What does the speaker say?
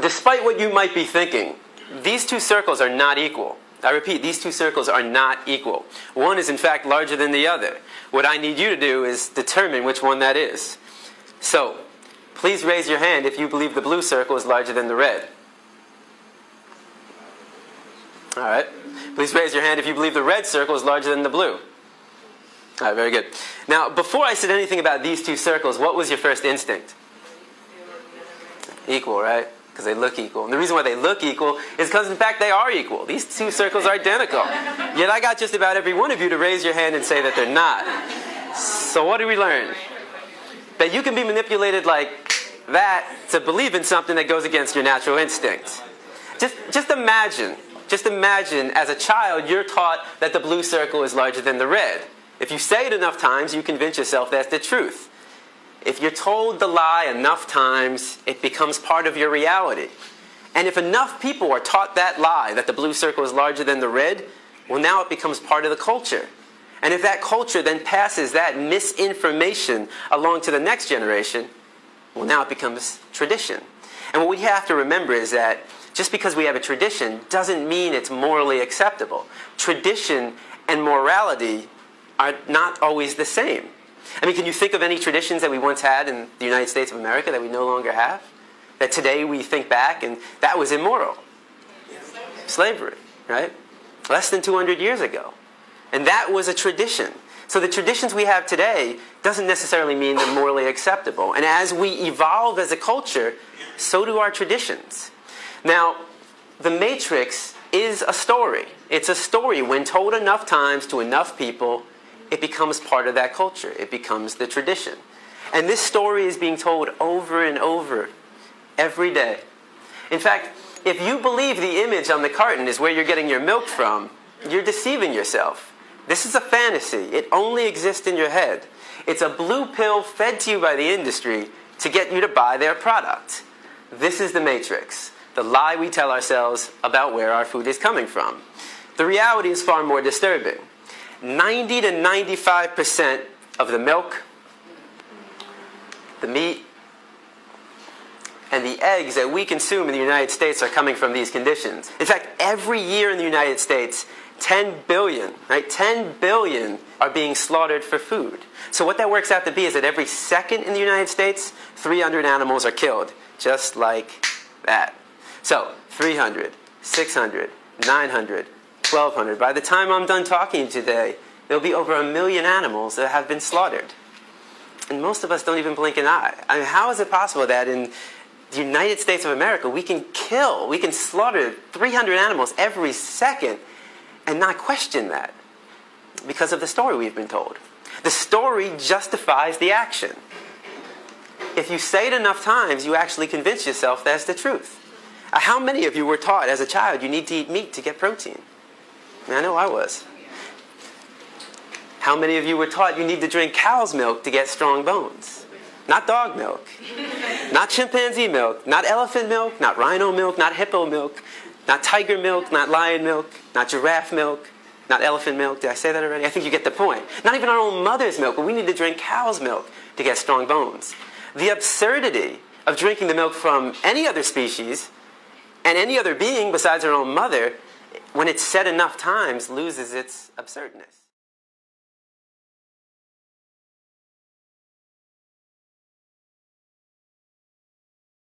Despite what you might be thinking, these two circles are not equal. I repeat, these two circles are not equal. One is in fact larger than the other. What I need you to do is determine which one that is. So, please raise your hand if you believe the blue circle is larger than the red. Alright. Please raise your hand if you believe the red circle is larger than the blue. Alright, very good. Now, before I said anything about these two circles, what was your first instinct? Equal, right? Because they look equal. And the reason why they look equal is because, in fact, they are equal. These two circles are identical. Yet I got just about every one of you to raise your hand and say that they're not. So what did we learn? That you can be manipulated like that to believe in something that goes against your natural instincts. Just imagine as a child you're taught that the blue circle is larger than the red. If you say it enough times, you convince yourself that's the truth. If you're told the lie enough times, it becomes part of your reality. And if enough people are taught that lie, that the blue circle is larger than the red, well, now it becomes part of the culture. And if that culture then passes that misinformation along to the next generation, well, now it becomes tradition. And what we have to remember is that just because we have a tradition doesn't mean it's morally acceptable. Tradition and morality are not always the same. I mean, can you think of any traditions that we once had in the United States of America that we no longer have? That today we think back and that was immoral? Slavery, right? Less than 200 years ago. And that was a tradition. So the traditions we have today doesn't necessarily mean they're morally acceptable. And as we evolve as a culture, so do our traditions. Now, The Matrix is a story. It's a story. When told enough times to enough people, it becomes part of that culture. It becomes the tradition. And this story is being told over and over every day. In fact, if you believe the image on the carton is where you're getting your milk from, you're deceiving yourself. This is a fantasy. It only exists in your head. It's a blue pill fed to you by the industry to get you to buy their product. This is the Matrix, the lie we tell ourselves about where our food is coming from. The reality is far more disturbing. 90 to 95% of the milk, the meat, and the eggs that we consume in the United States are coming from these conditions. In fact, every year in the United States, 10 billion, right? 10 billion are being slaughtered for food. So what that works out to be is that every second in the United States, 300 animals are killed, just like that. So 300, 600, 900, 1,200. By the time I'm done talking today, there'll be over 1 million animals that have been slaughtered. And most of us don't even blink an eye. I mean, how is it possible that in the United States of America we can slaughter 300 animals every second and not question that? Because of the story we've been told. The story justifies the action. If you say it enough times, you actually convince yourself that's the truth. How many of you were taught as a child you need to eat meat to get protein? I know I was. How many of you were taught you need to drink cow's milk to get strong bones? Not dog milk, not chimpanzee milk, not elephant milk, not rhino milk, not hippo milk, not tiger milk, not lion milk, not giraffe milk, not elephant milk. Did I say that already? I think you get the point. Not even our own mother's milk, but we need to drink cow's milk to get strong bones. The absurdity of drinking the milk from any other species and any other being besides our own mother, when it's said enough times, loses its absurdness.